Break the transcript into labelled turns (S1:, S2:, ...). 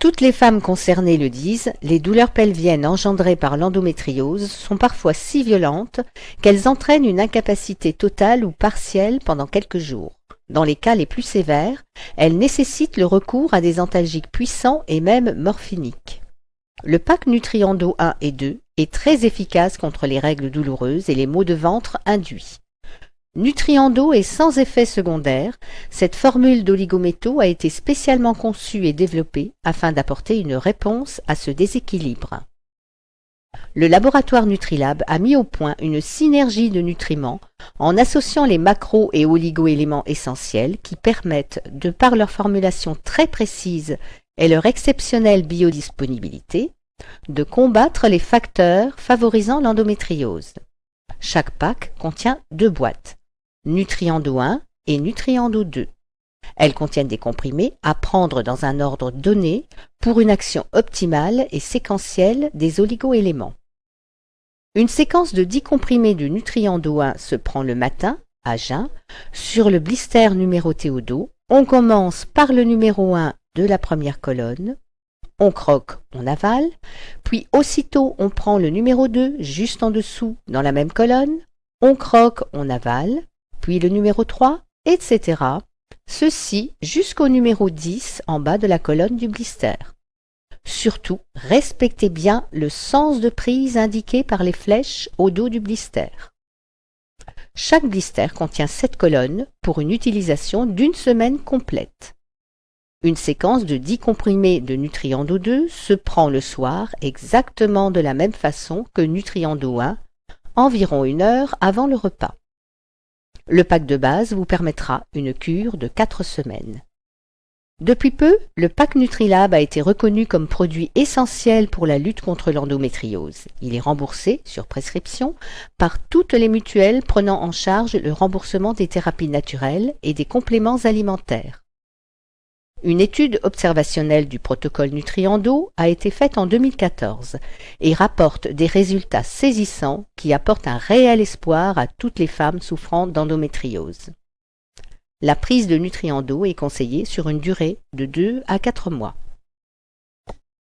S1: Toutes les femmes concernées le disent, les douleurs pelviennes engendrées par l'endométriose sont parfois si violentes qu'elles entraînent une incapacité totale ou partielle pendant quelques jours. Dans les cas les plus sévères, elles nécessitent le recours à des antalgiques puissants et même morphiniques. Le pack Nutriendo 1 et 2 est très efficace contre les règles douloureuses et les maux de ventre induits. Nutriendo est sans effet secondaire. Cette formule d'oligométaux a été spécialement conçue et développée afin d'apporter une réponse à ce déséquilibre. Le laboratoire Nutrilab a mis au point une synergie de nutriments en associant les macro- et oligo-éléments essentiels qui permettent, de par leur formulation très précise et leur exceptionnelle biodisponibilité, de combattre les facteurs favorisant l'endométriose. Chaque pack contient 2 boîtes, Nutriendo 1 et Nutriendo 2. Elles contiennent des comprimés à prendre dans un ordre donné pour une action optimale et séquentielle des oligo-éléments. Une séquence de 10 comprimés de Nutriendo 1 se prend le matin, à jeun, sur le blister numéroté au dos. On commence par le numéro 1 de la première colonne, on croque, on avale, puis aussitôt on prend le numéro 2 juste en dessous dans la même colonne, on croque, on avale, puis le numéro 3, etc. Ceci jusqu'au numéro 10 en bas de la colonne du blister. Surtout, respectez bien le sens de prise indiqué par les flèches au dos du blister. Chaque blister contient 7 colonnes pour une utilisation d'une semaine complète. Une séquence de 10 comprimés de Nutriendo 2 se prend le soir exactement de la même façon que Nutriendo 1, environ 1 heure avant le repas. Le pack de base vous permettra une cure de 4 semaines. Depuis peu, le pack Nutrilab a été reconnu comme produit essentiel pour la lutte contre l'endométriose. Il est remboursé, sur prescription, par toutes les mutuelles prenant en charge le remboursement des thérapies naturelles et des compléments alimentaires. Une étude observationnelle du protocole Nutriendo a été faite en 2014 et rapporte des résultats saisissants qui apportent un réel espoir à toutes les femmes souffrant d'endométriose. La prise de Nutriendo est conseillée sur une durée de 2 à 4 mois.